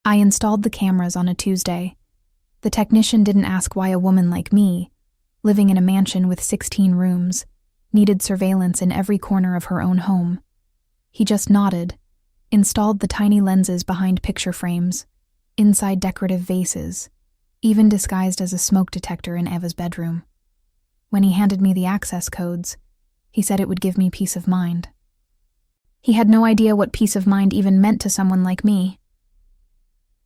I installed the cameras on a Tuesday. The technician didn't ask why a woman like me, living in a mansion with 16 rooms, needed surveillance in every corner of her own home. He just nodded, installed the tiny lenses behind picture frames, inside decorative vases, even disguised as a smoke detector in Eva's bedroom. When he handed me the access codes, he said it would give me peace of mind. He had no idea what peace of mind even meant to someone like me.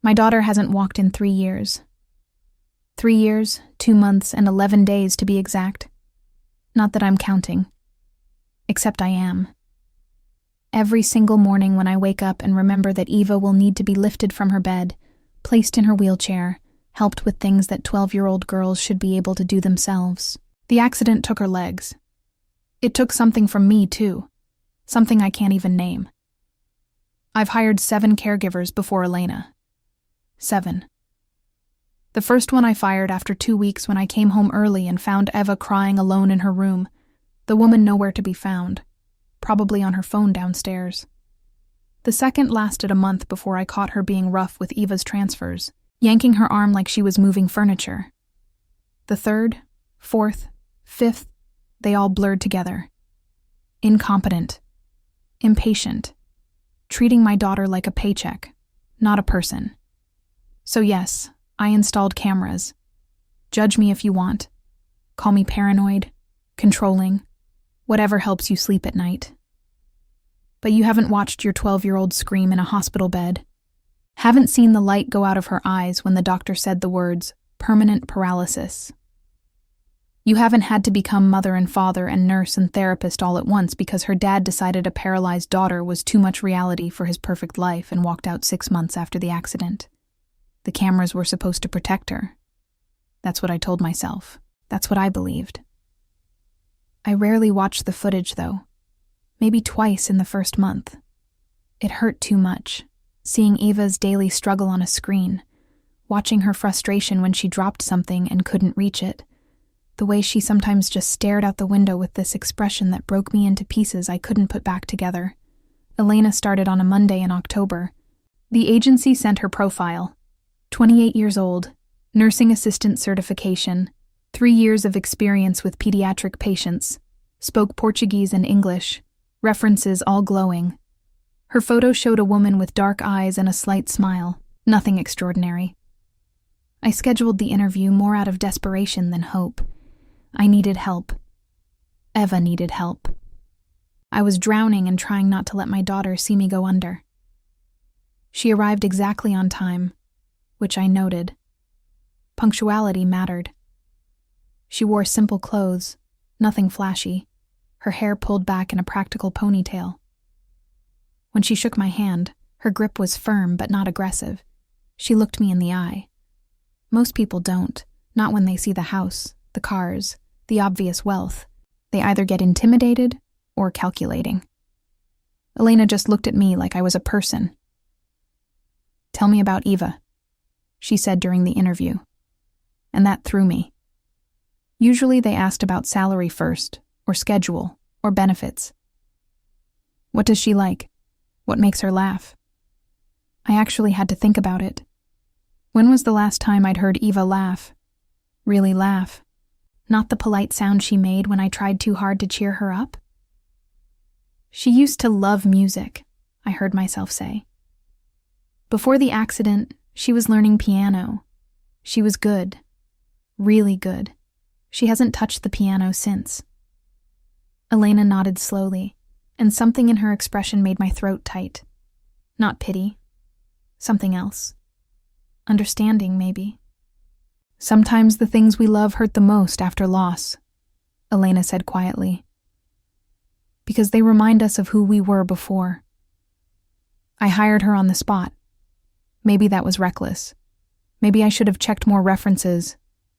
My daughter hasn't walked in 3 years. 3 years, 2 months, and 11 days to be exact. Not that I'm counting. Except I am. Every single morning when I wake up and remember that Eva will need to be lifted from her bed, placed in her wheelchair, helped with things that 12-year-old girls should be able to do themselves. The accident took her legs. It took something from me, too. Something I can't even name. I've hired 7 caregivers before Elena. 7. The first one I fired after 2 weeks when I came home early and found Eva crying alone in her room, the woman nowhere to be found, probably on her phone downstairs. The second lasted a month before I caught her being rough with Eva's transfers, yanking her arm like she was moving furniture. The third, fourth, fifth, they all blurred together. Incompetent. Impatient. Treating my daughter like a paycheck, not a person. So yes, I installed cameras. Judge me if you want. Call me paranoid, controlling, whatever helps you sleep at night. But you haven't watched your 12-year-old scream in a hospital bed. Haven't seen the light go out of her eyes when the doctor said the words, permanent paralysis. You haven't had to become mother and father and nurse and therapist all at once because her dad decided a paralyzed daughter was too much reality for his perfect life and walked out 6 months after the accident. The cameras were supposed to protect her. That's what I told myself. That's what I believed. I rarely watched the footage, though. Maybe twice in the first month. It hurt too much, seeing Eva's daily struggle on a screen, watching her frustration when she dropped something and couldn't reach it, the way she sometimes just stared out the window with this expression that broke me into pieces I couldn't put back together. Elena started on a Monday in October. The agency sent her profile. 28 years old, nursing assistant certification, 3 years of experience with pediatric patients, spoke Portuguese and English, references all glowing. Her photo showed a woman with dark eyes and a slight smile, nothing extraordinary. I scheduled the interview more out of desperation than hope. I needed help. Eva needed help. I was drowning and trying not to let my daughter see me go under. She arrived exactly on time, which I noted. Punctuality mattered. She wore simple clothes, nothing flashy, her hair pulled back in a practical ponytail. When she shook my hand, her grip was firm but not aggressive. She looked me in the eye. Most people don't, not when they see the house, the cars, the obvious wealth. They either get intimidated or calculating. Elena just looked at me like I was a person. "Tell me about Eva," she said during the interview. And that threw me. Usually they asked about salary first, or schedule, or benefits. What does she like? What makes her laugh? I actually had to think about it. When was the last time I'd heard Eva laugh? Really laugh? Not the polite sound she made when I tried too hard to cheer her up? She used to love music, I heard myself say. Before the accident, she was learning piano. She was good. Really good. She hasn't touched the piano since. Elena nodded slowly, and something in her expression made my throat tight. Not pity. Something else. Understanding, maybe. Sometimes the things we love hurt the most after loss, Elena said quietly. Because they remind us of who we were before. I hired her on the spot. Maybe that was reckless. Maybe I should have checked more references,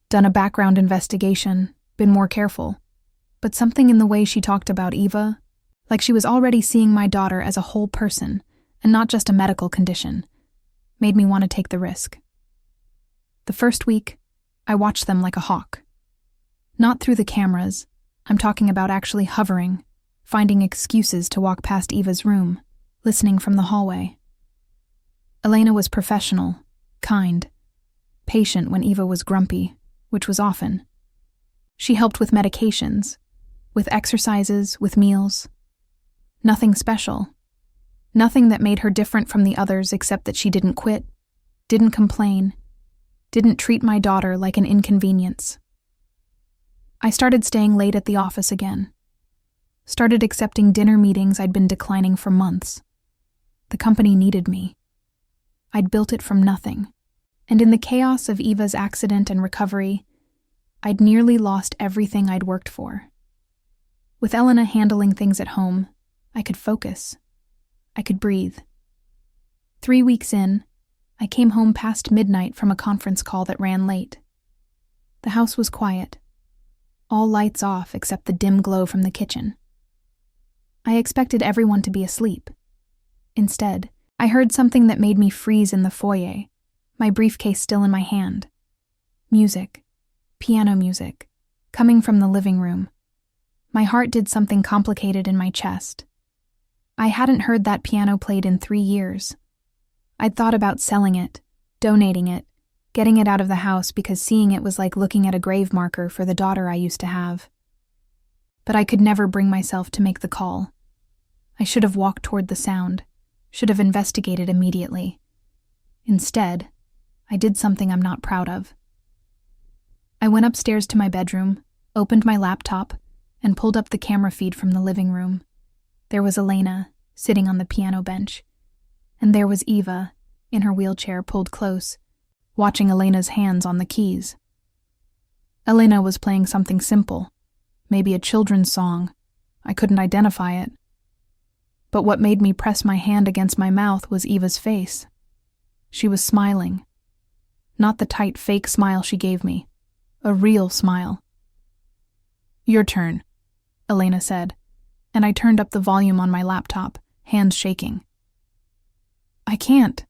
done a background investigation, been more careful. But something in the way she talked about Eva, like she was already seeing my daughter as a whole person and not just a medical condition, made me want to take the risk. The first week, I watched them like a hawk. Not through the cameras. I'm talking about actually hovering, finding excuses to walk past Eva's room, listening from the hallway. Elena was professional, kind, patient when Eva was grumpy, which was often. She helped with medications, with exercises, with meals. Nothing special. Nothing that made her different from the others except that she didn't quit, didn't complain, didn't treat my daughter like an inconvenience. I started staying late at the office again. Started accepting dinner meetings I'd been declining for months. The company needed me. I'd built it from nothing, and in the chaos of Eva's accident and recovery, I'd nearly lost everything I'd worked for. With Elena handling things at home, I could focus. I could breathe. 3 weeks in, I came home past midnight from a conference call that ran late. The house was quiet. All lights off except the dim glow from the kitchen. I expected everyone to be asleep. Instead, I heard something that made me freeze in the foyer, my briefcase still in my hand. Music, piano music, coming from the living room. My heart did something complicated in my chest. I hadn't heard that piano played in 3 years. I'd thought about selling it, donating it, getting it out of the house because seeing it was like looking at a grave marker for the daughter I used to have. But I could never bring myself to make the call. I should have walked toward the sound, should have investigated immediately. Instead, I did something I'm not proud of. I went upstairs to my bedroom, opened my laptop, and pulled up the camera feed from the living room. There was Elena, sitting on the piano bench, and there was Eva, in her wheelchair pulled close, watching Elena's hands on the keys. Elena was playing something simple, maybe a children's song. I couldn't identify it. But what made me press my hand against my mouth was Eva's face. She was smiling. Not the tight fake smile she gave me. A real smile. "Your turn," Elena said, and I turned up the volume on my laptop, hands shaking. "I can't,"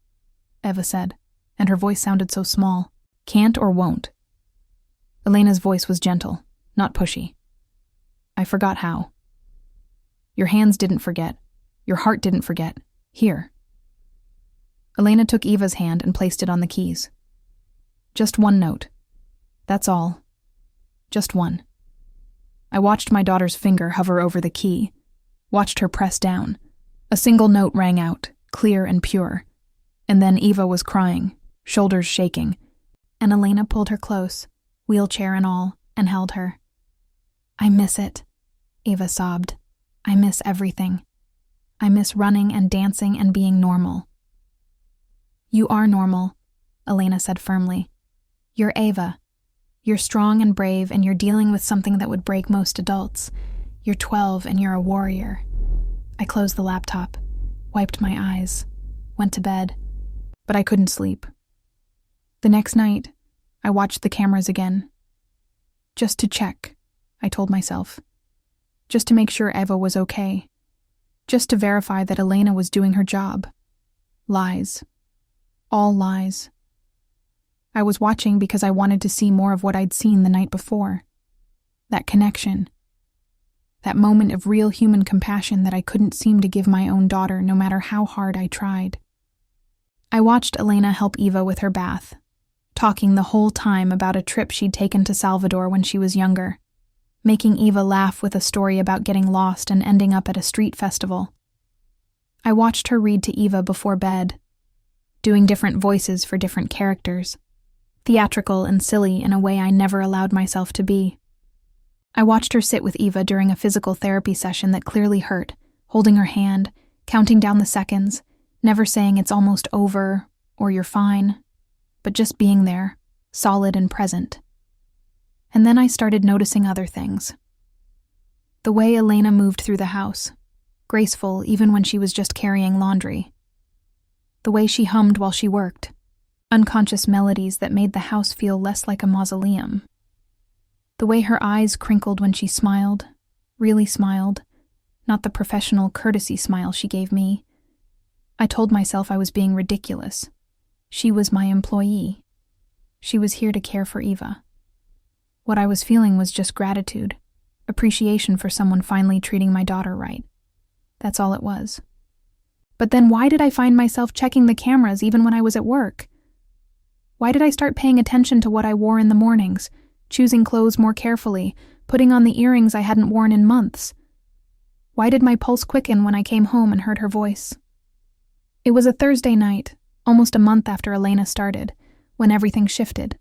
Eva said, and her voice sounded so small. "Can't or won't?" Elena's voice was gentle, not pushy. I forgot how. "Your hands didn't forget. Your heart didn't forget. Here." Elena took Eva's hand and placed it on the keys. "Just one note. That's all. Just one." I watched my daughter's finger hover over the key, watched her press down. A single note rang out, clear and pure. And then Eva was crying, shoulders shaking, and Elena pulled her close, wheelchair and all, and held her. "I miss it," Eva sobbed. "I miss everything. I miss running and dancing and being normal." "You are normal," Elena said firmly. "You're Eva. You're strong and brave, and you're dealing with something that would break most adults. You're 12 and you're a warrior." I closed the laptop, wiped my eyes, went to bed, but I couldn't sleep. The next night, I watched the cameras again. Just to check, I told myself. Just to make sure Eva was okay. Just to verify that Elena was doing her job. Lies. All lies. I was watching because I wanted to see more of what I'd seen the night before. That connection. That moment of real human compassion that I couldn't seem to give my own daughter no matter how hard I tried. I watched Elena help Eva with her bath, talking the whole time about a trip she'd taken to Salvador when she was younger, making Eva laugh with a story about getting lost and ending up at a street festival. I watched her read to Eva before bed, doing different voices for different characters, theatrical and silly in a way I never allowed myself to be. I watched her sit with Eva during a physical therapy session that clearly hurt, holding her hand, counting down the seconds, never saying it's almost over or you're fine, but just being there, solid and present. And then I started noticing other things. The way Elena moved through the house, graceful even when she was just carrying laundry. The way she hummed while she worked, unconscious melodies that made the house feel less like a mausoleum. The way her eyes crinkled when she smiled, really smiled, not the professional courtesy smile she gave me. I told myself I was being ridiculous. She was my employee. She was here to care for Eva. What I was feeling was just gratitude, appreciation for someone finally treating my daughter right. That's all it was. But then why did I find myself checking the cameras even when I was at work? Why did I start paying attention to what I wore in the mornings, choosing clothes more carefully, putting on the earrings I hadn't worn in months? Why did my pulse quicken when I came home and heard her voice? It was a Thursday night, almost a month after Elena started, when everything shifted.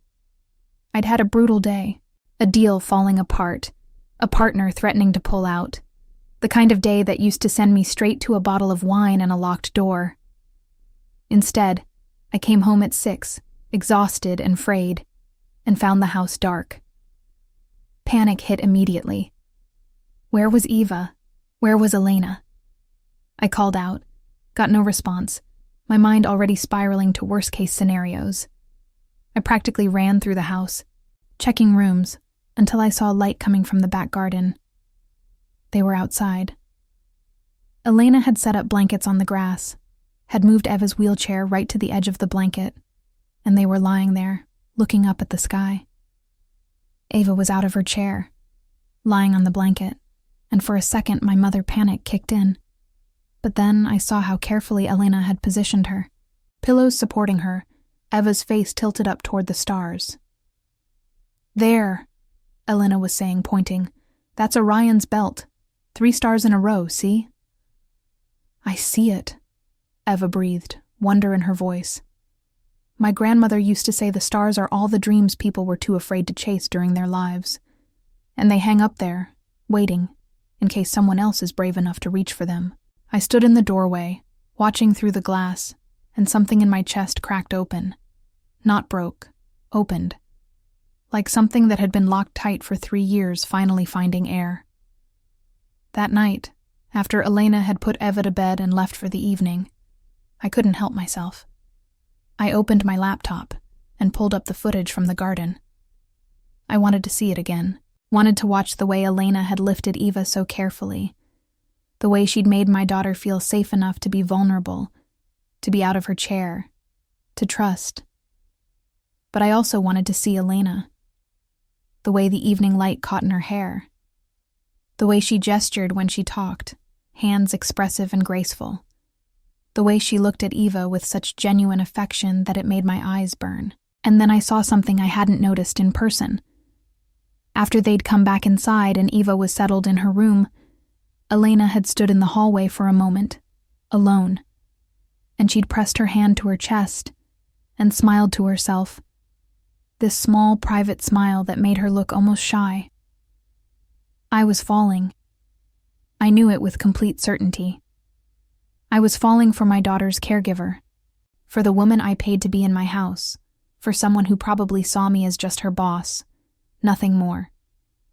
I'd had a brutal day, a deal falling apart, a partner threatening to pull out, the kind of day that used to send me straight to a bottle of wine and a locked door. Instead, I came home at 6, exhausted and frayed, and found the house dark. Panic hit immediately. Where was Eva? Where was Elena? I called out, got no response, my mind already spiraling to worst-case scenarios. I practically ran through the house, checking rooms, until I saw light coming from the back garden. They were outside. Elena had set up blankets on the grass, had moved Eva's wheelchair right to the edge of the blanket, and they were lying there, looking up at the sky. Eva was out of her chair, lying on the blanket, and for a second my mother panic kicked in. But then I saw how carefully Elena had positioned her, pillows supporting her, Eva's face tilted up toward the stars. There, Elena was saying, pointing. That's Orion's belt. 3 stars in a row, see? I see it, Eva breathed, wonder in her voice. My grandmother used to say the stars are all the dreams people were too afraid to chase during their lives. And they hang up there, waiting, in case someone else is brave enough to reach for them. I stood in the doorway, watching through the glass, and something in my chest cracked open. Not broke, opened. Like something that had been locked tight for 3 years finally finding air. That night, after Elena had put Eva to bed and left for the evening, I couldn't help myself. I opened my laptop and pulled up the footage from the garden. I wanted to see it again, wanted to watch the way Elena had lifted Eva so carefully, the way she'd made my daughter feel safe enough to be vulnerable, to be out of her chair, to trust. But I also wanted to see Elena. The way the evening light caught in her hair. The way she gestured when she talked, hands expressive and graceful. The way she looked at Eva with such genuine affection that it made my eyes burn. And then I saw something I hadn't noticed in person. After they'd come back inside and Eva was settled in her room, Elena had stood in the hallway for a moment, alone, and she'd pressed her hand to her chest and smiled to herself. This small, private smile that made her look almost shy. I was falling. I knew it with complete certainty. I was falling for my daughter's caregiver, for the woman I paid to be in my house, for someone who probably saw me as just her boss, nothing more.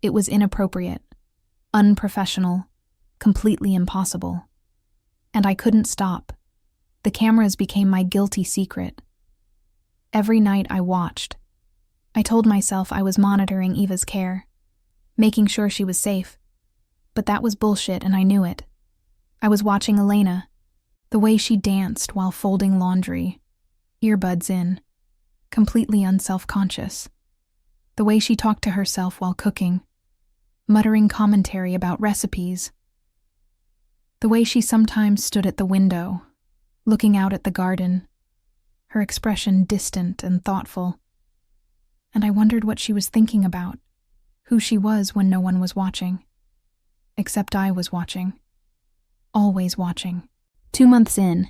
It was inappropriate, unprofessional, completely impossible. And I couldn't stop. The cameras became my guilty secret. Every night I watched. I told myself I was monitoring Eva's care, making sure she was safe. But that was bullshit and I knew it. I was watching Elena, the way she danced while folding laundry, earbuds in, completely unself-conscious. The way she talked to herself while cooking, muttering commentary about recipes. The way she sometimes stood at the window, looking out at the garden, her expression distant and thoughtful. And I wondered what she was thinking about, who she was when no one was watching. Except I was watching. Always watching. 2 months in,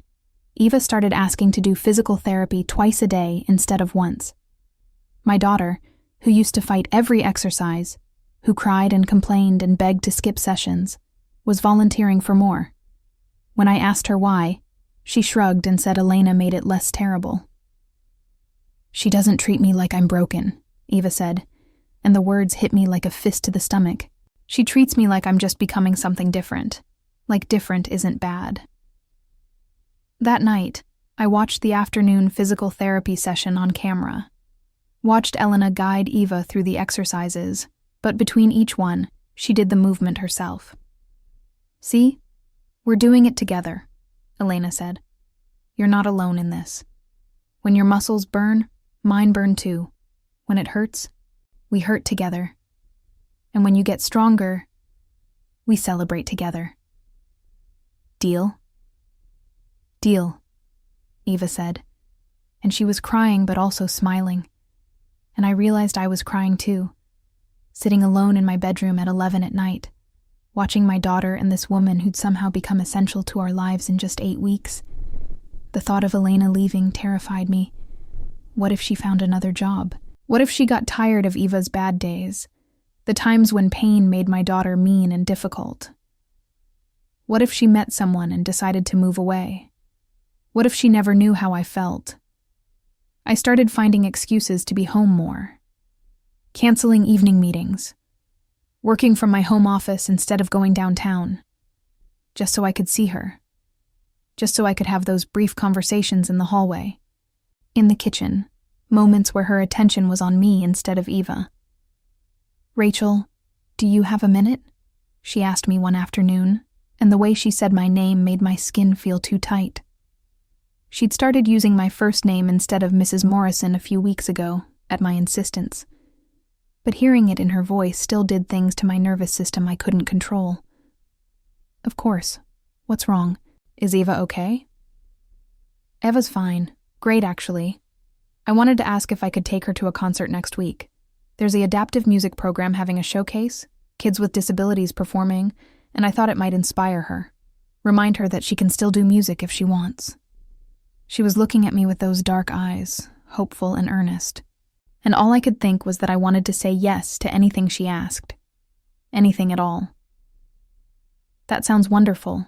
Eva started asking to do physical therapy twice a day instead of once. My daughter, who used to fight every exercise, who cried and complained and begged to skip sessions, was volunteering for more. When I asked her why, she shrugged and said Elena made it less terrible. She doesn't treat me like I'm broken, Eva said, and the words hit me like a fist to the stomach. She treats me like I'm just becoming something different, like different isn't bad. That night, I watched the afternoon physical therapy session on camera. Watched Elena guide Eva through the exercises, but between each one, she did the movement herself. See? We're doing it together, Elena said. You're not alone in this. When your muscles burn, mine burn too. When it hurts, we hurt together. And when you get stronger, we celebrate together. Deal? Deal, Eva said, and she was crying but also smiling. And I realized I was crying too, sitting alone in my bedroom at 11 at night, watching my daughter and this woman who'd somehow become essential to our lives in just 8 weeks. The thought of Elena leaving terrified me. What if she found another job? What if she got tired of Eva's bad days, the times when pain made my daughter mean and difficult? What if she met someone and decided to move away? What if she never knew how I felt? I started finding excuses to be home more. Canceling evening meetings. Working from my home office instead of going downtown. Just so I could see her. Just so I could have those brief conversations in the hallway. In the kitchen, moments where her attention was on me instead of Eva. "Rachel, do you have a minute?" she asked me one afternoon, and the way she said my name made my skin feel too tight. She'd started using my first name instead of Mrs. Morrison a few weeks ago, at my insistence. But hearing it in her voice still did things to my nervous system I couldn't control. "Of course. What's wrong? Is Eva okay?" "Eva's fine. Great, actually. I wanted to ask if I could take her to a concert next week. There's the adaptive music program having a showcase, kids with disabilities performing, and I thought it might inspire her. Remind her that she can still do music if she wants." She was looking at me with those dark eyes, hopeful and earnest. And all I could think was that I wanted to say yes to anything she asked. Anything at all. "That sounds wonderful,"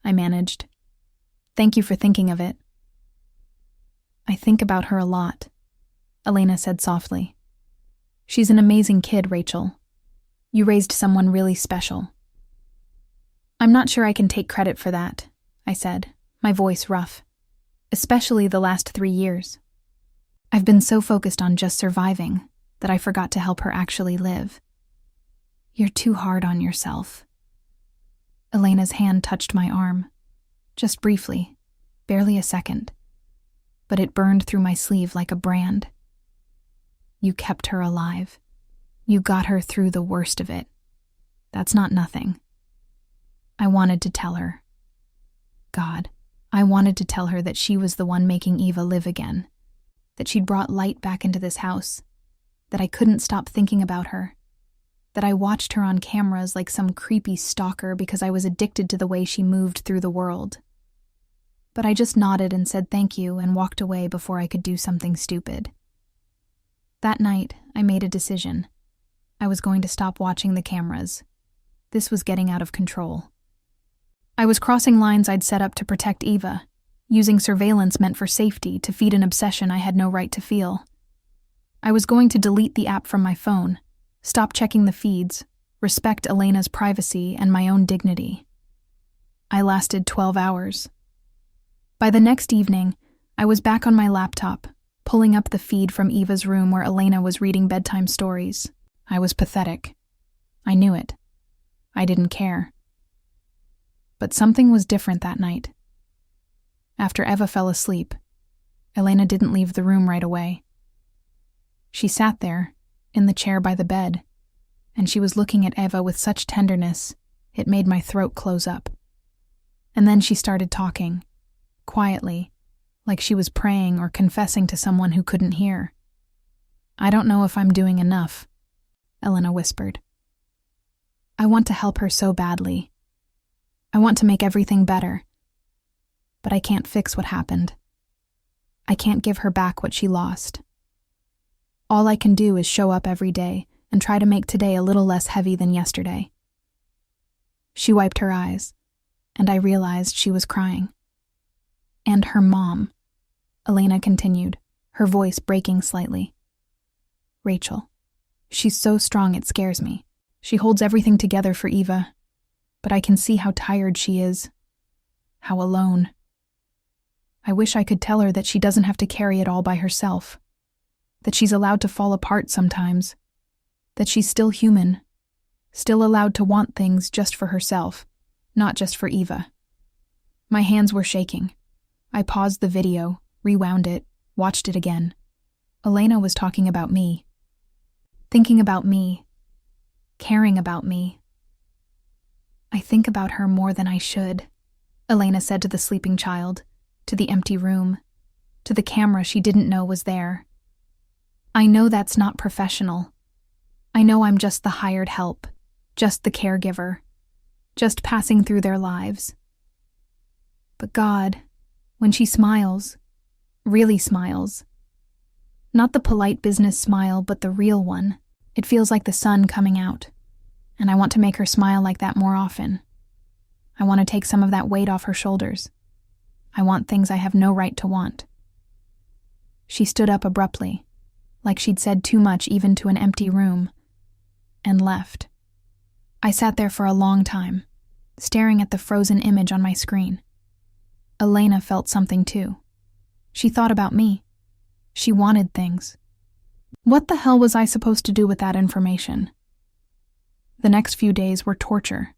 I managed. "Thank you for thinking of it." "I think about her a lot," Elena said softly. "She's an amazing kid, Rachel. You raised someone really special." "I'm not sure I can take credit for that," I said, my voice rough. "Especially the last 3 years. I've been so focused on just surviving that I forgot to help her actually live." "You're too hard on yourself." Elena's hand touched my arm. Just briefly, barely a second. But it burned through my sleeve like a brand. "You kept her alive. You got her through the worst of it. That's not nothing." I wanted to tell her. God, I wanted to tell her that she was the one making Eva live again. That she'd brought light back into this house. That I couldn't stop thinking about her. That I watched her on cameras like some creepy stalker because I was addicted to the way she moved through the world. But I just nodded and said thank you and walked away before I could do something stupid. That night, I made a decision. I was going to stop watching the cameras. This was getting out of control. I was crossing lines I'd set up to protect Eva, using surveillance meant for safety to feed an obsession I had no right to feel. I was going to delete the app from my phone, stop checking the feeds, respect Elena's privacy and my own dignity. I lasted 12 hours. By the next evening, I was back on my laptop, pulling up the feed from Eva's room where Elena was reading bedtime stories. I was pathetic. I knew it. I didn't care. But something was different that night. After Eva fell asleep, Elena didn't leave the room right away. She sat there, in the chair by the bed, and she was looking at Eva with such tenderness, it made my throat close up. And then she started talking, quietly, like she was praying or confessing to someone who couldn't hear. "I don't know if I'm doing enough," Elena whispered. "I want to help her so badly. I want to make everything better. But I can't fix what happened. I can't give her back what she lost. All I can do is show up every day and try to make today a little less heavy than yesterday." She wiped her eyes, and I realized she was crying. "And her mom," Elena continued, her voice breaking slightly. "Rachel, she's so strong it scares me. She holds everything together for Eva, but I can see how tired she is, how alone. I wish I could tell her that she doesn't have to carry it all by herself, that she's allowed to fall apart sometimes, that she's still human, still allowed to want things just for herself, not just for Eva." My hands were shaking. I paused the video, rewound it, watched it again. Elena was talking about me. Thinking about me. Caring about me. "I think about her more than I should," Elena said to the sleeping child, to the empty room, to the camera she didn't know was there. I know that's not professional. I know I'm just the hired help, just the caregiver, just passing through their lives. But God, when she smiles, really smiles, not the polite business smile, but the real one, it feels like the sun coming out, and I want to make her smile like that more often. I want to take some of that weight off her shoulders. I want things I have no right to want. She stood up abruptly, like she'd said too much even to an empty room, and left. I sat there for a long time, staring at the frozen image on my screen. Elena felt something too. She thought about me. She wanted things. What the hell was I supposed to do with that information? The next few days were torture.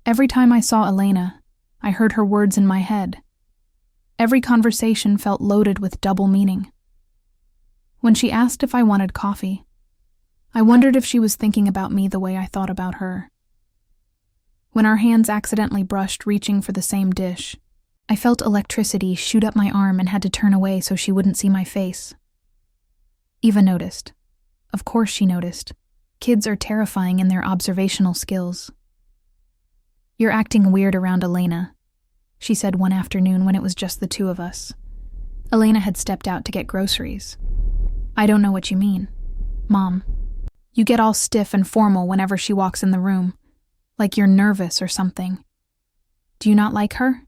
Every time I saw Elena, I heard her words in my head. Every conversation felt loaded with double meaning. When she asked if I wanted coffee, I wondered if she was thinking about me the way I thought about her. When our hands accidentally brushed reaching for the same dish, I felt electricity shoot up my arm and had to turn away so she wouldn't see my face. Eva noticed. Of course she noticed. Kids are terrifying in their observational skills. "You're acting weird around Elena," she said one afternoon when it was just the two of us. Elena had stepped out to get groceries. "I don't know what you mean, Mom. You get all stiff and formal whenever she walks in the room, like you're nervous or something. Do you not like her?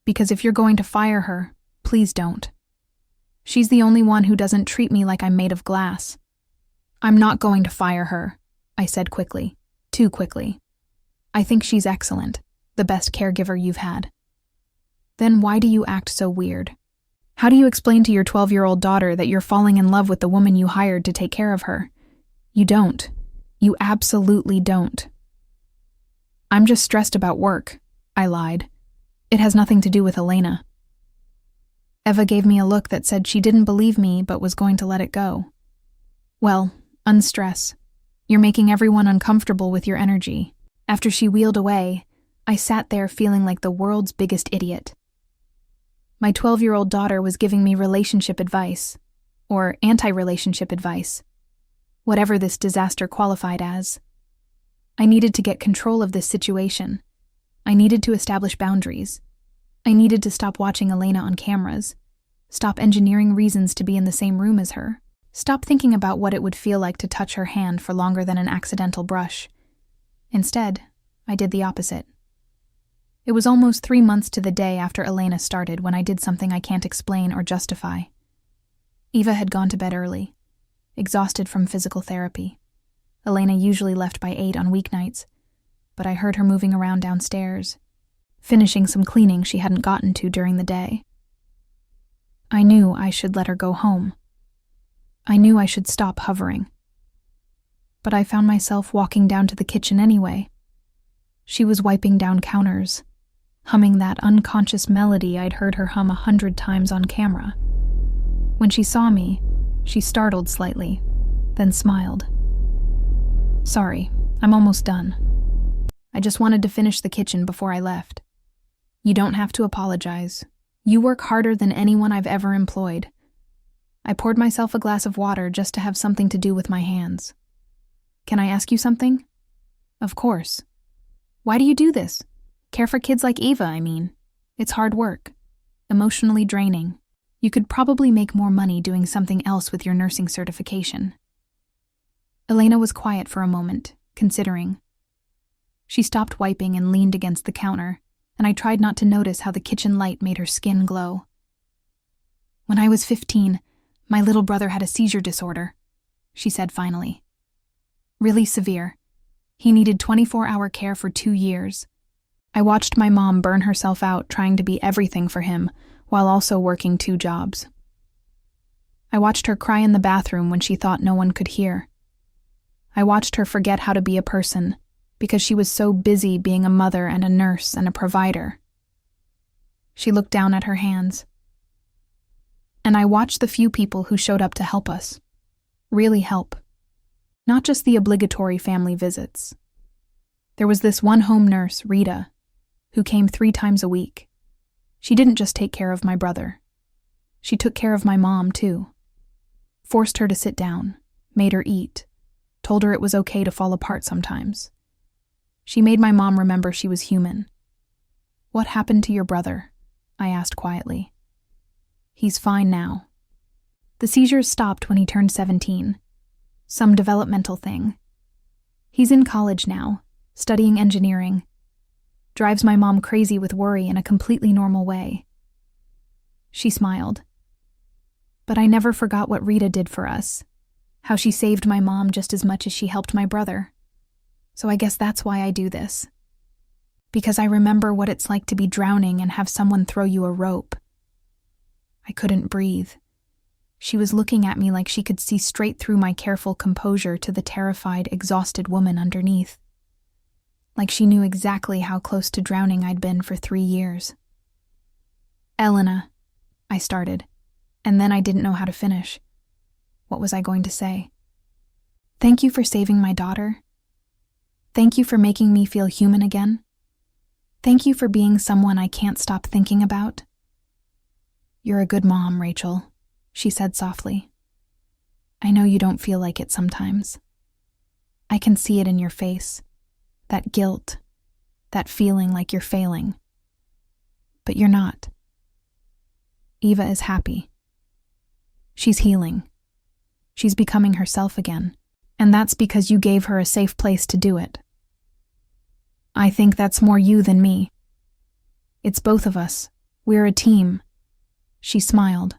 Because if you're going to fire her, please don't. She's the only one who doesn't treat me like I'm made of glass." "I'm not going to fire her," I said quickly, too quickly. "I think she's excellent, the best caregiver you've had." "Then why do you act so weird? How do you explain to your 12-year-old daughter that you're falling in love with the woman you hired to take care of her? You don't. You absolutely don't." "I'm just stressed about work," I lied. "It has nothing to do with Elena." Eva gave me a look that said she didn't believe me but was going to let it go. "Well, unstress. You're making everyone uncomfortable with your energy." After she wheeled away, I sat there feeling like the world's biggest idiot. My 12-year-old daughter was giving me relationship advice, or anti-relationship advice, whatever this disaster qualified as. I needed to get control of this situation. I needed to establish boundaries. I needed to stop watching Elena on cameras, stop engineering reasons to be in the same room as her, stop thinking about what it would feel like to touch her hand for longer than an accidental brush. Instead, I did the opposite. It was almost 3 months to the day after Elena started when I did something I can't explain or justify. Eva had gone to bed early, exhausted from physical therapy. Elena usually left by 8 on weeknights, but I heard her moving around downstairs, finishing some cleaning she hadn't gotten to during the day. I knew I should let her go home. I knew I should stop hovering. But I found myself walking down to the kitchen anyway. She was wiping down counters, humming that unconscious melody I'd heard her hum 100 times on camera. When she saw me, she startled slightly, then smiled. "Sorry, I'm almost done. I just wanted to finish the kitchen before I left." "You don't have to apologize. You work harder than anyone I've ever employed." I poured myself a glass of water just to have something to do with my hands. "Can I ask you something?" "Of course." "Why do you do this? Care for kids like Eva, I mean. It's hard work. Emotionally draining. You could probably make more money doing something else with your nursing certification." Elena was quiet for a moment, considering. She stopped wiping and leaned against the counter, and I tried not to notice how the kitchen light made her skin glow. "When I was 15, my little brother had a seizure disorder," she said finally. "Really severe. He needed 24-hour care for 2 years. I watched my mom burn herself out trying to be everything for him while also working 2 jobs. I watched her cry in the bathroom when she thought no one could hear. I watched her forget how to be a person because she was so busy being a mother and a nurse and a provider." She looked down at her hands. "And I watched the few people who showed up to help us. Really help. Not just the obligatory family visits. There was this one home nurse, Rita, who came 3 times a week. She didn't just take care of my brother. She took care of my mom, too. Forced her to sit down, made her eat, told her it was okay to fall apart sometimes. She made my mom remember she was human. "What happened to your brother?" I asked quietly. "He's fine now." The seizures stopped when he turned 17. Some developmental thing. He's in college now, studying engineering. Drives my mom crazy with worry in a completely normal way. She smiled. But I never forgot what Rita did for us, how she saved my mom just as much as she helped my brother. So I guess that's why I do this. Because I remember what it's like to be drowning and have someone throw you a rope. I couldn't breathe. She was looking at me like she could see straight through my careful composure to the terrified, exhausted woman underneath. Like she knew exactly how close to drowning I'd been for 3 years. "Elena," I started, and then I didn't know how to finish. What was I going to say? "Thank you for saving my daughter. Thank you for making me feel human again. Thank you for being someone I can't stop thinking about." "You're a good mom, Rachel," she said softly. "I know you don't feel like it sometimes. I can see it in your face. That guilt, that feeling like you're failing. But you're not. Eva is happy. She's healing. She's becoming herself again, and that's because you gave her a safe place to do it. I think that's more you than me. It's both of us. We're a team." She smiled.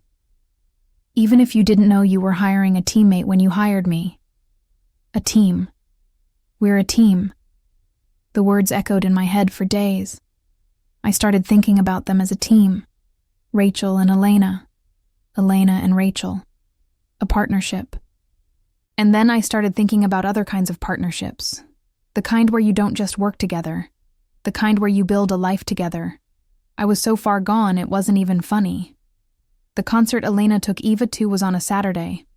"Even if you didn't know you were hiring a teammate when you hired me. A team. We're a team." The words echoed in my head for days. I started thinking about them as a team. Rachel and Elena. Elena and Rachel. A partnership. And then I started thinking about other kinds of partnerships. The kind where you don't just work together. The kind where you build a life together. I was so far gone it wasn't even funny. The concert Elena took Eva to was on a Saturday.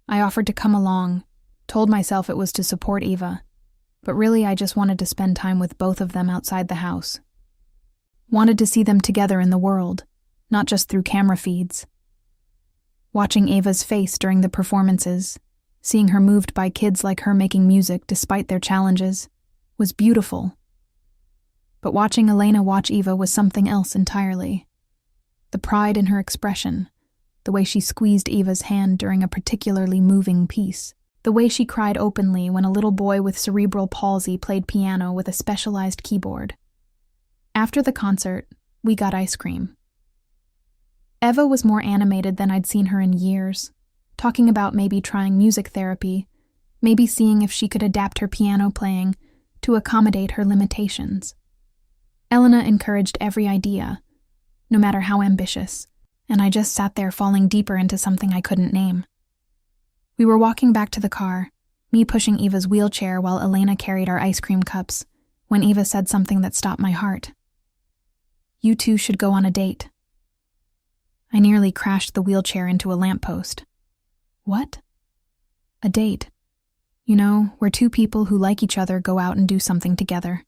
I offered to come along, told myself it was to support Eva. But really I just wanted to spend time with both of them outside the house. Wanted to see them together in the world, not just through camera feeds. Watching Ava's face during the performances, seeing her moved by kids like her making music despite their challenges, was beautiful. But watching Elena watch Eva was something else entirely. The pride in her expression, the way she squeezed Eva's hand during a particularly moving piece. The way she cried openly when a little boy with cerebral palsy played piano with a specialized keyboard. After the concert, we got ice cream. Eva was more animated than I'd seen her in years, talking about maybe trying music therapy, maybe seeing if she could adapt her piano playing to accommodate her limitations. Elena encouraged every idea, no matter how ambitious, and I just sat there falling deeper into something I couldn't name. We were walking back to the car, me pushing Eva's wheelchair while Elena carried our ice cream cups, when Eva said something that stopped my heart. "You two should go on a date." I nearly crashed the wheelchair into a lamppost. "What?" "A date. You know, where two people who like each other go out and do something together.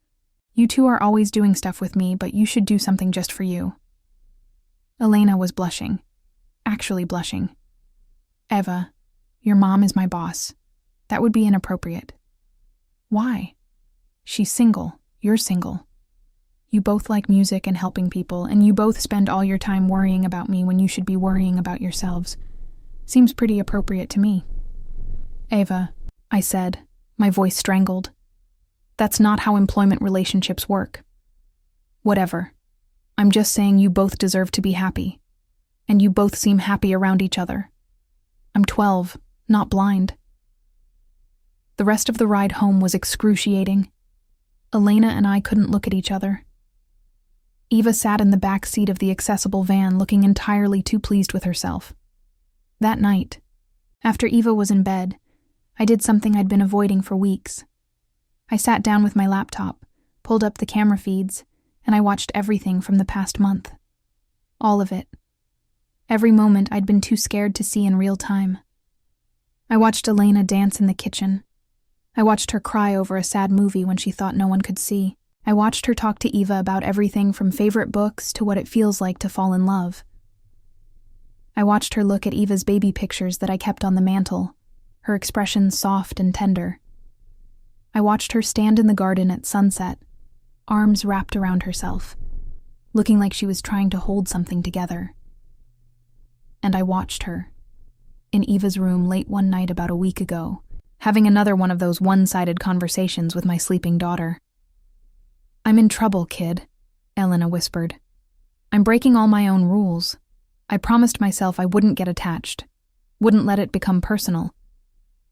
You two are always doing stuff with me, but you should do something just for you." Elena was blushing. Actually blushing. "Eva, your mom is my boss. That would be inappropriate." "Why?" "She's single. You're single. You both like music and helping people, and you both spend all your time worrying about me when you should be worrying about yourselves. Seems pretty appropriate to me." "Eva," I said, my voice strangled. "That's not how employment relationships work." "Whatever. I'm just saying you both deserve to be happy. And you both seem happy around each other. I'm 12, not blind." The rest of the ride home was excruciating. Elena and I couldn't look at each other. Eva sat in the back seat of the accessible van looking entirely too pleased with herself. That night, after Eva was in bed, I did something I'd been avoiding for weeks. I sat down with my laptop, pulled up the camera feeds, and I watched everything from the past month. All of it. Every moment I'd been too scared to see in real time. I watched Elena dance in the kitchen. I watched her cry over a sad movie when she thought no one could see. I watched her talk to Eva about everything from favorite books to what it feels like to fall in love. I watched her look at Eva's baby pictures that I kept on the mantle, her expression soft and tender. I watched her stand in the garden at sunset, arms wrapped around herself, looking like she was trying to hold something together. And I watched her, in Eva's room late one night about a week ago, having another one of those one-sided conversations with my sleeping daughter. "I'm in trouble, kid," Elena whispered. "I'm breaking all my own rules. I promised myself I wouldn't get attached, wouldn't let it become personal.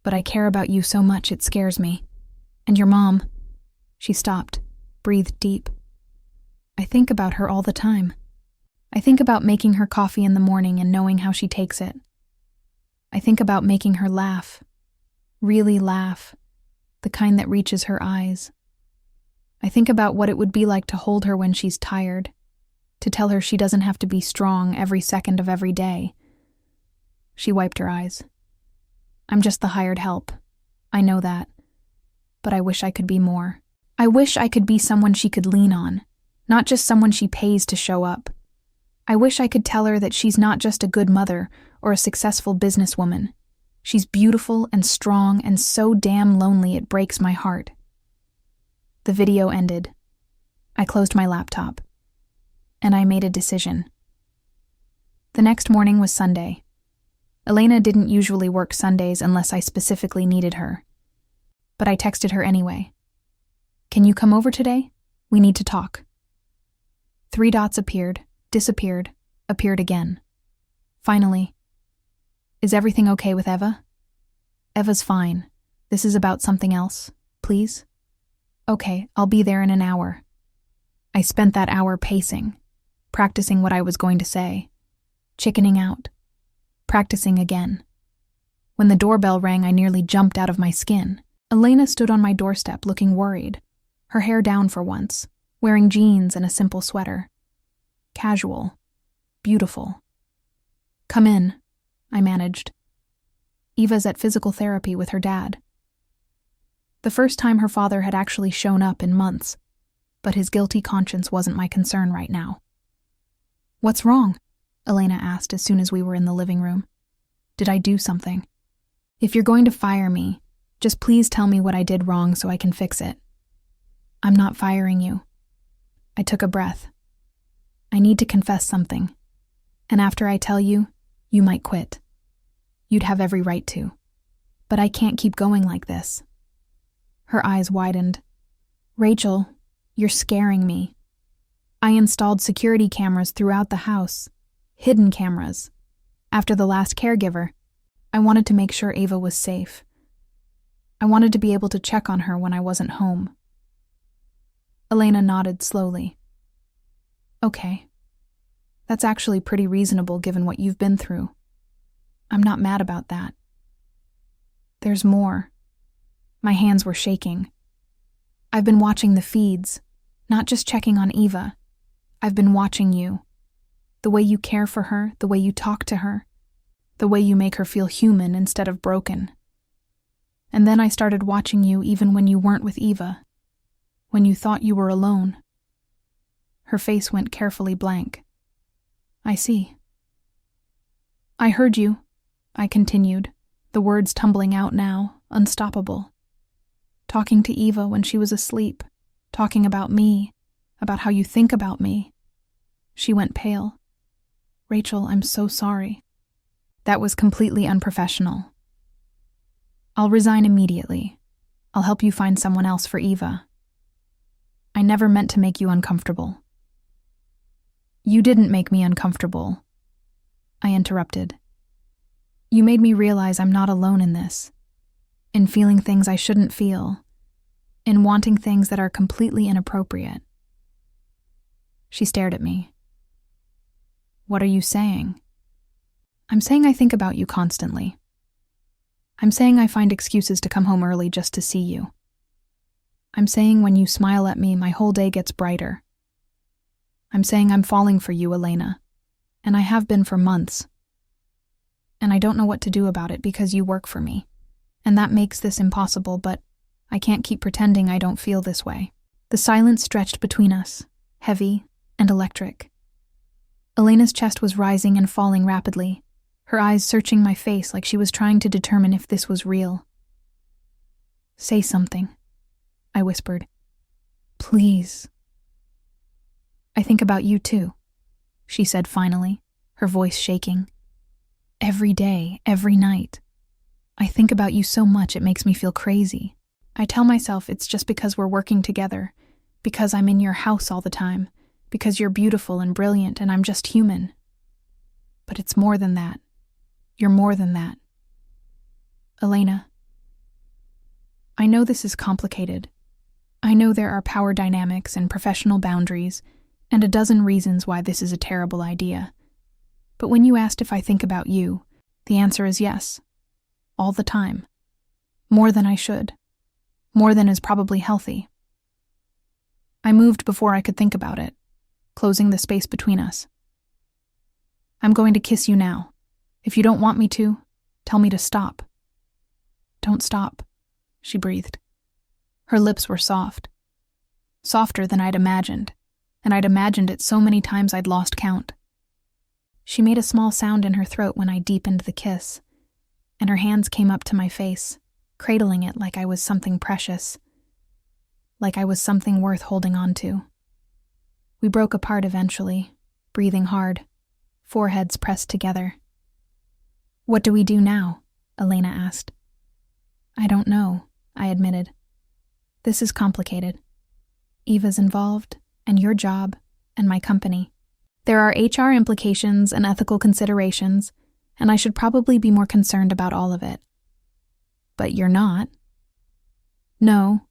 But I care about you so much it scares me. And your mom." She stopped, breathed deep. "I think about her all the time. I think about making her coffee in the morning and knowing how she takes it. I think about making her laugh, really laugh, the kind that reaches her eyes. I think about what it would be like to hold her when she's tired, to tell her she doesn't have to be strong every second of every day." She wiped her eyes. "I'm just the hired help. I know that. But I wish I could be more. I wish I could be someone she could lean on, not just someone she pays to show up. I wish I could tell her that she's not just a good mother or a successful businesswoman. She's beautiful and strong and so damn lonely it breaks my heart." The video ended. I closed my laptop. And I made a decision. The next morning was Sunday. Elena didn't usually work Sundays unless I specifically needed her. But I texted her anyway. "Can you come over today? We need to talk." 3 dots appeared, disappeared, appeared again. Finally, "Is everything okay with Eva?" "Eva's fine. This is about something else, please." "Okay, I'll be there in an hour." I spent that hour pacing, practicing what I was going to say, chickening out, practicing again. When the doorbell rang, I nearly jumped out of my skin. Elena stood on my doorstep looking worried, her hair down for once, wearing jeans and a simple sweater. Casual, beautiful. "Come in," I managed. "Eva's at physical therapy with her dad." The first time her father had actually shown up in months, but his guilty conscience wasn't my concern right now. "What's wrong?" Elena asked as soon as we were in the living room. "Did I do something? If you're going to fire me, just please tell me what I did wrong so I can fix it." "I'm not firing you." I took a breath. "I need to confess something. And after I tell you, you might quit. You'd have every right to. But I can't keep going like this." Her eyes widened. "Rachel, you're scaring me. I installed security cameras throughout the house, hidden cameras. After the last caregiver, I wanted to make sure Eva was safe. I wanted to be able to check on her when I wasn't home." Elena nodded slowly. "Okay. That's actually pretty reasonable given what you've been through. I'm not mad about that. There's more." My hands were shaking. "I've been watching the feeds, not just checking on Eva. I've been watching you. The way you care for her, the way you talk to her, the way you make her feel human instead of broken. And then I started watching you even when you weren't with Eva, when you thought you were alone." Her face went carefully blank. "I see." "I heard you," I continued, the words tumbling out now, unstoppable. "Talking to Eva when she was asleep, talking about me, about how you think about me." She went pale. "Rachel, I'm so sorry." That was completely unprofessional. "I'll resign immediately. I'll help you find someone else for Eva." "I never meant to make you uncomfortable." "You didn't make me uncomfortable," I interrupted. "You made me realize I'm not alone in this, in feeling things I shouldn't feel, in wanting things that are completely inappropriate." She stared at me. "What are you saying?" "I'm saying I think about you constantly. I'm saying I find excuses to come home early just to see you. I'm saying when you smile at me, my whole day gets brighter. I'm saying I'm falling for you, Elena, and I have been for months. And I don't know what to do about it because you work for me, and that makes this impossible, but I can't keep pretending I don't feel this way." The silence stretched between us, heavy and electric. Elena's chest was rising and falling rapidly, her eyes searching my face like she was trying to determine if this was real. "Say something," I whispered. "Please." "I think about you too," she said finally, her voice shaking. "Every day, every night. I think about you so much it makes me feel crazy. I tell myself it's just because we're working together, because I'm in your house all the time, because you're beautiful and brilliant and I'm just human. But it's more than that. You're more than that. Elena, I know this is complicated. I know there are power dynamics and professional boundaries and a dozen reasons why this is a terrible idea. But when you asked if I think about you, the answer is yes. All the time. More than I should. More than is probably healthy. I moved before I could think about it, closing the space between us. I'm going to kiss you now. If you don't want me to, tell me to stop. Don't stop, she breathed. Her lips were soft. Softer than I'd imagined, and I'd imagined it so many times I'd lost count. She made a small sound in her throat when I deepened the kiss, and her hands came up to my face, cradling it like I was something precious, like I was something worth holding on to. We broke apart eventually, breathing hard, foreheads pressed together. "What do we do now?" Elena asked. "I don't know," I admitted. "This is complicated. Eva's involved, and your job, and my company. There are HR implications and ethical considerations, and I should probably be more concerned about all of it. But you're not." "No.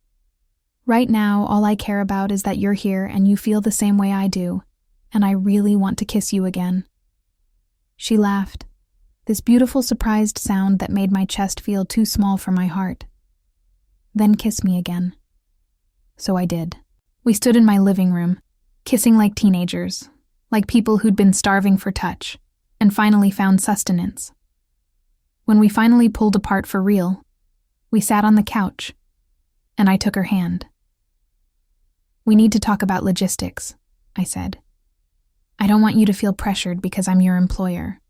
Right now, all I care about is that you're here and you feel the same way I do, and I really want to kiss you again." She laughed, this beautiful surprised sound that made my chest feel too small for my heart. "Then kiss me again." So I did. We stood in my living room, kissing like teenagers, like people who'd been starving for touch, and finally found sustenance. When we finally pulled apart for real, we sat on the couch, and I took her hand. "We need to talk about logistics," I said. "I don't want you to feel pressured because I'm your employer.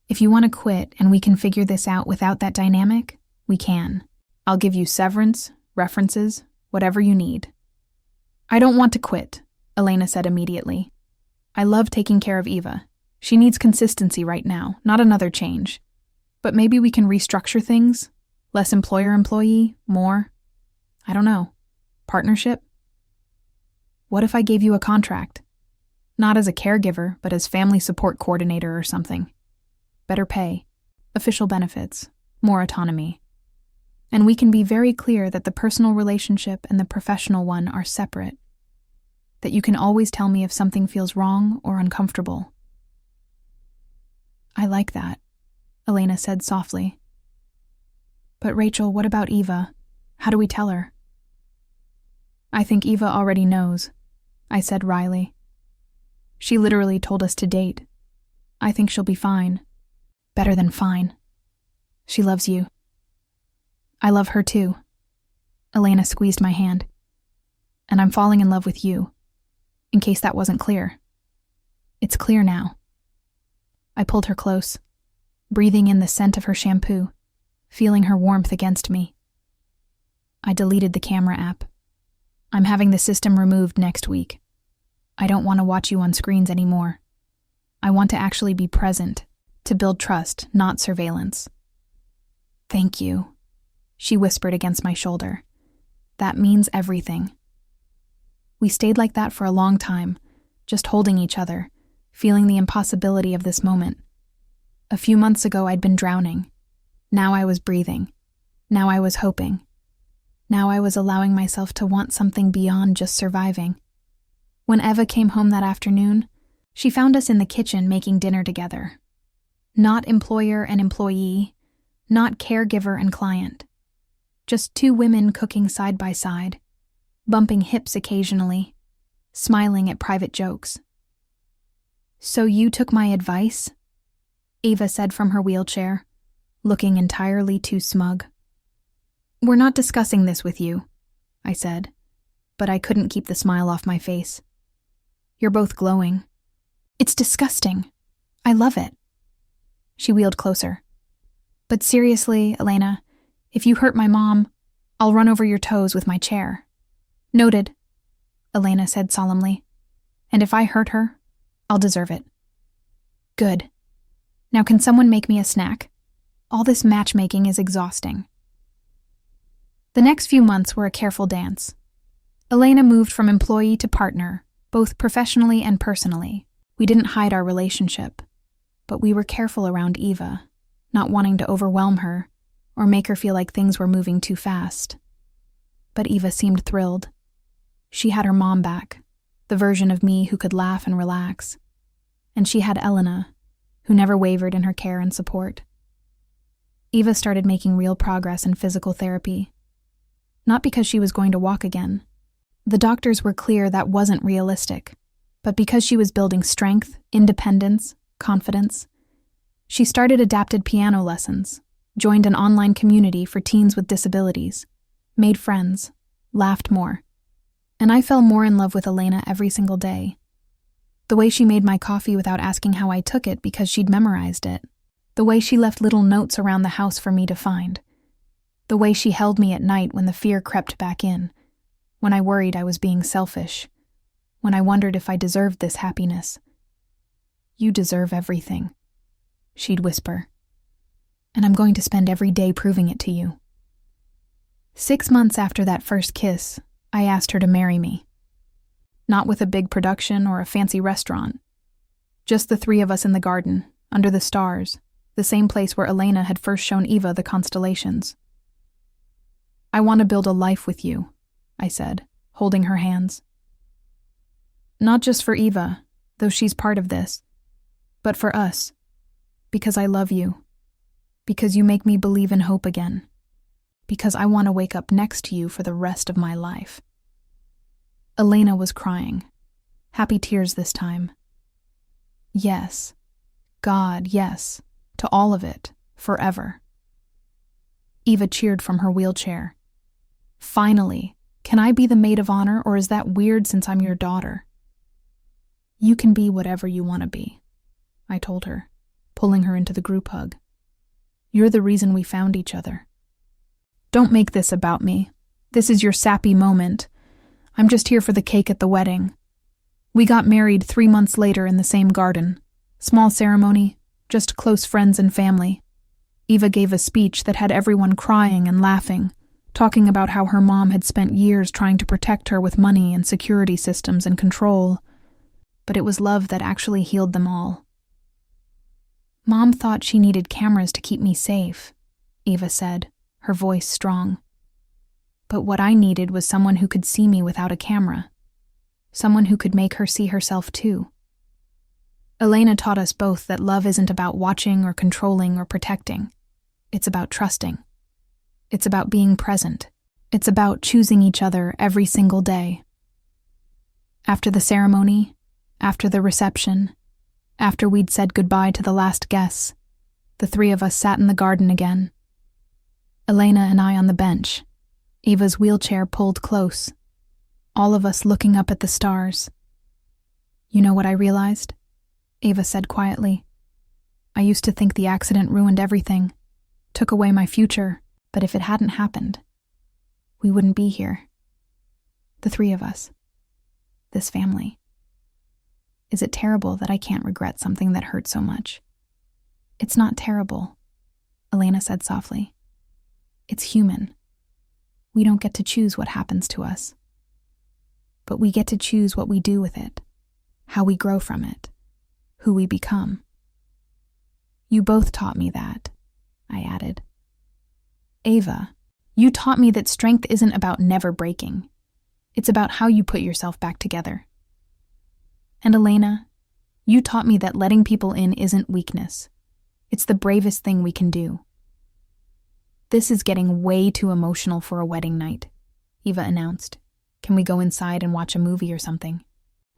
If you want to quit and we can figure this out without that dynamic, we can. I'll give you severance, references, whatever you need." "I don't want to quit," Elena said immediately. "I love taking care of Eva. She needs consistency right now, not another change. But maybe we can restructure things? Less employer-employee, more, I don't know, partnership? What if I gave you a contract? Not as a caregiver, but as family support coordinator or something. Better pay, official benefits, more autonomy. And we can be very clear that the personal relationship and the professional one are separate. That you can always tell me if something feels wrong or uncomfortable." "I like that," Elena said softly. "But Rachel, what about Eva? How do we tell her?" "I think Eva already knows," I said wryly. "She literally told us to date. I think she'll be fine. Better than fine. She loves you." "I love her too." Elena squeezed my hand. "And I'm falling in love with you, in case that wasn't clear. It's clear now." I pulled her close, breathing in the scent of her shampoo, feeling her warmth against me. I deleted the camera app. I'm having the system removed next week. I don't want to watch you on screens anymore. I want to actually be present, to build trust, not surveillance. "Thank you," she whispered against my shoulder. "That means everything." We stayed like that for a long time, just holding each other, feeling the impossibility of this moment. A few months ago I'd been drowning. Now I was breathing. Now I was hoping. Now I was allowing myself to want something beyond just surviving. When Eva came home that afternoon, she found us in the kitchen making dinner together. Not employer and employee, not caregiver and client. Just two women cooking side by side, bumping hips occasionally, smiling at private jokes. "So you took my advice?" Eva said from her wheelchair, looking entirely too smug. "We're not discussing this with you," I said, but I couldn't keep the smile off my face. You're both glowing. It's disgusting. I love it. She wheeled closer. But seriously, Elena, if you hurt my mom, I'll run over your toes with my chair. Noted, Elena said solemnly. And if I hurt her, I'll deserve it. Good. Now can someone make me a snack? All this matchmaking is exhausting. The next few months were a careful dance. Elena moved from employee to partner, both professionally and personally. We didn't hide our relationship, but we were careful around Eva, not wanting to overwhelm her or make her feel like things were moving too fast. But Eva seemed thrilled. She had her mom back, the version of me who could laugh and relax. And she had Elena, who never wavered in her care and support. Eva started making real progress in physical therapy. Not because she was going to walk again. The doctors were clear that wasn't realistic, but because she was building strength, independence, confidence. She started adapted piano lessons, joined an online community for teens with disabilities, made friends, laughed more. And I fell more in love with Elena every single day. The way she made my coffee without asking how I took it because she'd memorized it. The way she left little notes around the house for me to find. The way she held me at night when the fear crept back in, when I worried I was being selfish, when I wondered if I deserved this happiness. You deserve everything, she'd whisper. And I'm going to spend every day proving it to you. 6 months after that first kiss, I asked her to marry me. Not with a big production or a fancy restaurant. Just the three of us in the garden, under the stars, the same place where Elena had first shown Eva the constellations. I want to build a life with you, I said, holding her hands. Not just for Eva, though she's part of this, but for us, because I love you, because you make me believe in hope again, because I want to wake up next to you for the rest of my life. Elena was crying, happy tears this time. Yes, God, yes, to all of it, forever. Eva cheered from her wheelchair. Finally, can I be the maid of honor, or is that weird since I'm your daughter? You can be whatever you want to be, I told her, pulling her into the group hug. You're the reason we found each other. Don't make this about me. This is your sappy moment. I'm just here for the cake at the wedding. We got married 3 months later in the same garden. Small ceremony, just close friends and family. Eva gave a speech that had everyone crying and laughing, talking about how her mom had spent years trying to protect her with money and security systems and control. But it was love that actually healed them all. Mom thought she needed cameras to keep me safe, Eva said, her voice strong. But what I needed was someone who could see me without a camera. Someone who could make her see herself too. Elena taught us both that love isn't about watching or controlling or protecting. It's about trusting. It's about being present. It's about choosing each other every single day. After the ceremony, after the reception, after we'd said goodbye to the last guests, the three of us sat in the garden again. Elena and I on the bench, Eva's wheelchair pulled close, all of us looking up at the stars. You know what I realized? Eva said quietly. I used to think the accident ruined everything, took away my future, but if it hadn't happened, we wouldn't be here. The three of us. This family. Is it terrible that I can't regret something that hurt so much? It's not terrible, Elena said softly. It's human. We don't get to choose what happens to us. But we get to choose what we do with it, how we grow from it, who we become. You both taught me that, I added. Eva, you taught me that strength isn't about never breaking. It's about how you put yourself back together. And Elena, you taught me that letting people in isn't weakness. It's the bravest thing we can do. This is getting way too emotional for a wedding night, Eva announced. Can we go inside and watch a movie or something?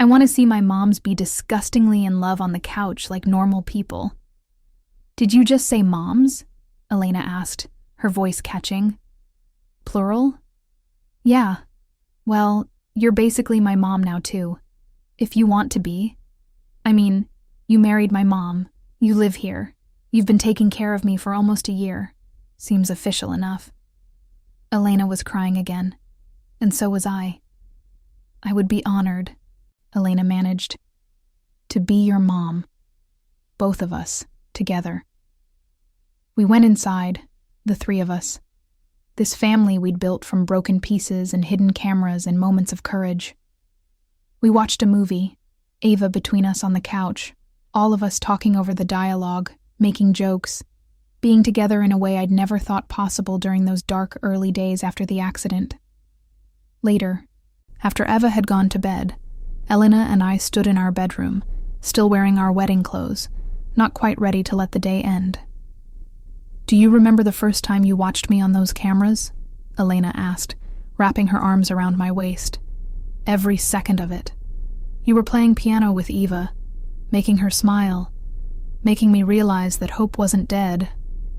I want to see my moms be disgustingly in love on the couch like normal people. Did you just say moms? Elena asked, her voice catching. Plural? Yeah. Well, You're basically my mom now, too. If you want to be. I mean, you married my mom. You live here. You've been taking care of me for almost a year. Seems official enough." Elena was crying again, and so was I. "I would be honored," Elena managed, "to be your mom. Both of us, together." We went inside, the three of us. This family we'd built from broken pieces and hidden cameras and moments of courage. We watched a movie, Ava between us on the couch, all of us talking over the dialogue, making jokes, being together in a way I'd never thought possible during those dark early days after the accident. Later, after Eva had gone to bed, Elena and I stood in our bedroom, still wearing our wedding clothes, not quite ready to let the day end. "Do you remember the first time you watched me on those cameras?" Elena asked, wrapping her arms around my waist. "Every second of it. You were playing piano with Eva, making her smile, making me realize that hope wasn't dead,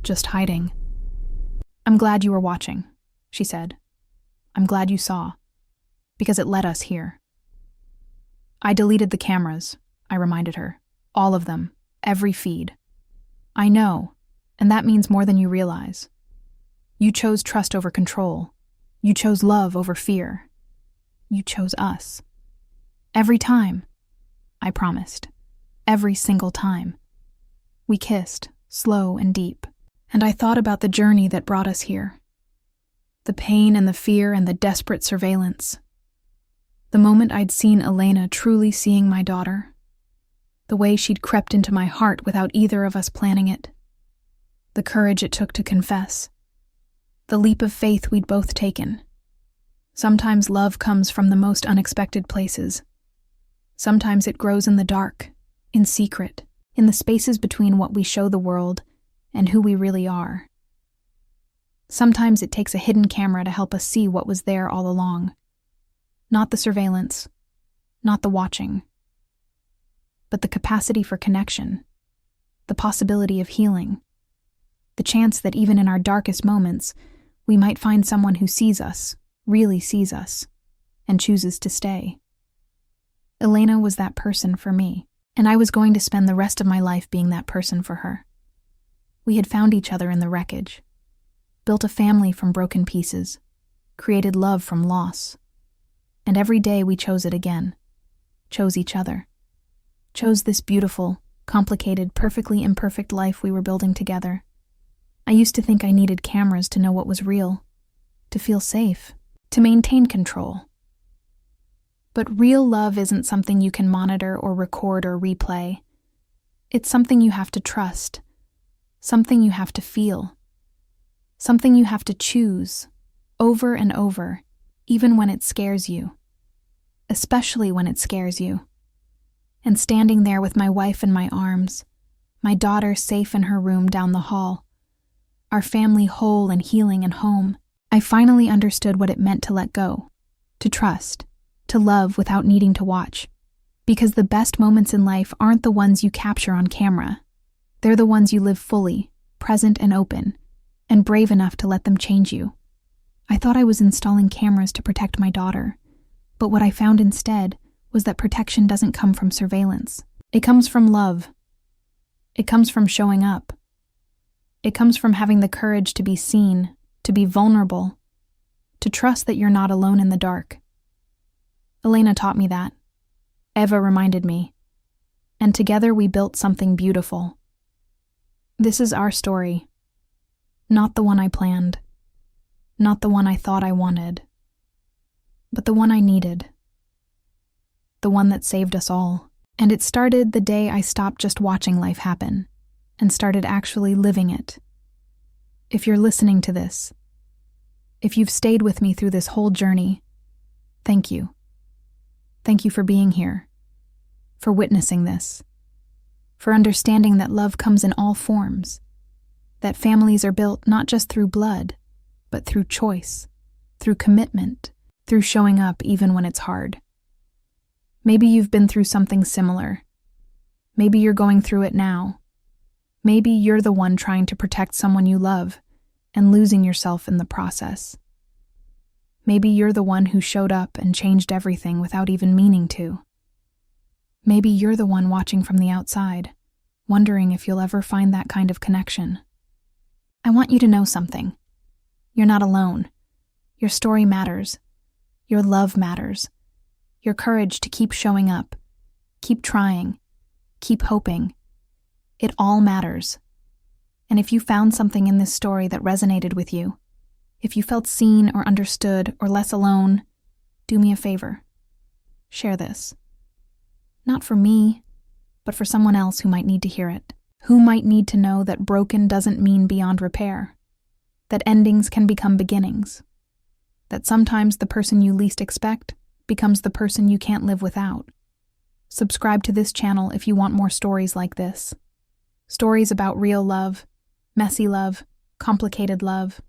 just hiding." "I'm glad you were watching," she said. "I'm glad you saw, because it led us here." "I deleted the cameras," I reminded her. "All of them, every feed." "I know, and that means more than you realize. You chose trust over control. You chose love over fear. You chose us. Every time," I promised. "Every single time." We kissed, slow and deep, and I thought about the journey that brought us here. The pain and the fear and the desperate surveillance. The moment I'd seen Elena truly seeing my daughter. The way she'd crept into my heart without either of us planning it. The courage it took to confess. The leap of faith we'd both taken. Sometimes love comes from the most unexpected places. Sometimes it grows in the dark, in secret, in the spaces between what we show the world and who we really are. Sometimes it takes a hidden camera to help us see what was there all along. Not the surveillance, not the watching, but the capacity for connection, the possibility of healing, the chance that even in our darkest moments, we might find someone who sees us, really sees us, and chooses to stay. Elena was that person for me, and I was going to spend the rest of my life being that person for her. We had found each other in the wreckage, built a family from broken pieces, created love from loss, and every day we chose it again, chose each other, chose this beautiful, complicated, perfectly imperfect life we were building together. I used to think I needed cameras to know what was real, to feel safe, to maintain control. But real love isn't something you can monitor or record or replay. It's something you have to trust, something you have to feel, something you have to choose, over and over, even when it scares you, especially when it scares you. And standing there with my wife in my arms, my daughter safe in her room down the hall, our family whole and healing and home, I finally understood what it meant to let go, to trust, to love without needing to watch. Because the best moments in life aren't the ones you capture on camera. They're the ones you live fully, present and open, and brave enough to let them change you. I thought I was installing cameras to protect my daughter, but what I found instead was that protection doesn't come from surveillance. It comes from love. It comes from showing up. It comes from having the courage to be seen, to be vulnerable, to trust that you're not alone in the dark. Elena taught me that. Eva reminded me. And together we built something beautiful. This is our story. Not the one I planned. Not the one I thought I wanted. But the one I needed. The one that saved us all. And it started the day I stopped just watching life happen and started actually living it. If you're listening to this, if you've stayed with me through this whole journey, thank you. Thank you for being here, for witnessing this, for understanding that love comes in all forms, that families are built not just through blood, but through choice, through commitment, through showing up even when it's hard. Maybe you've been through something similar. Maybe you're going through it now. Maybe you're the one trying to protect someone you love and losing yourself in the process. Maybe you're the one who showed up and changed everything without even meaning to. Maybe you're the one watching from the outside, wondering if you'll ever find that kind of connection. I want you to know something. You're not alone. Your story matters. Your love matters. Your courage to keep showing up, keep trying, keep hoping. It all matters. And if you found something in this story that resonated with you, if you felt seen or understood or less alone, do me a favor. Share this. Not for me, but for someone else who might need to hear it, who might need to know that broken doesn't mean beyond repair, that endings can become beginnings, that sometimes the person you least expect becomes the person you can't live without. Subscribe to this channel if you want more stories like this. Stories about real love, messy love, complicated love.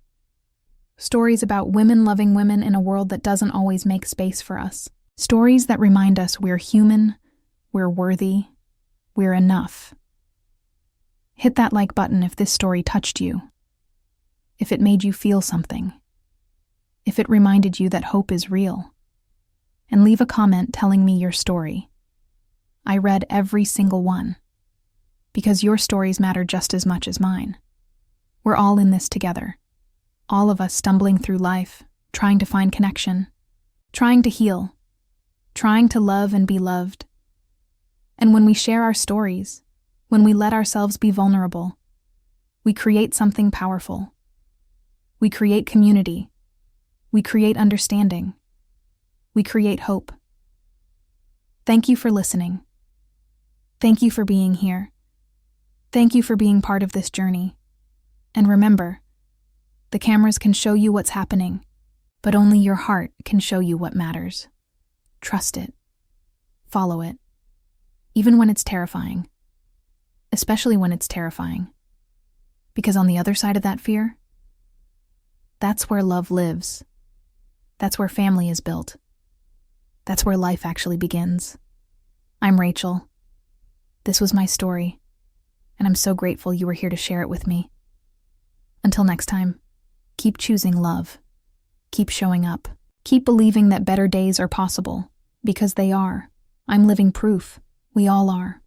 Stories about women loving women in a world that doesn't always make space for us. Stories that remind us we're human, we're worthy, we're enough. Hit that like button if this story touched you, if it made you feel something, if it reminded you that hope is real. And leave a comment telling me your story. I read every single one, because your stories matter just as much as mine. We're all in this together. All of us stumbling through life, trying to find connection, trying to heal, trying to love and be loved. And when we share our stories, when we let ourselves be vulnerable, we create something powerful. We create community. We create understanding. We create hope. Thank you for listening. Thank you for being here. Thank you for being part of this journey. And remember, the cameras can show you what's happening, but only your heart can show you what matters. Trust it. Follow it. Even when it's terrifying. Especially when it's terrifying. Because on the other side of that fear, that's where love lives. That's where family is built. That's where life actually begins. I'm Rachel. This was my story, and I'm so grateful you were here to share it with me. Until next time, keep choosing love. Keep showing up. Keep believing that better days are possible, because they are. I'm living proof. We all are.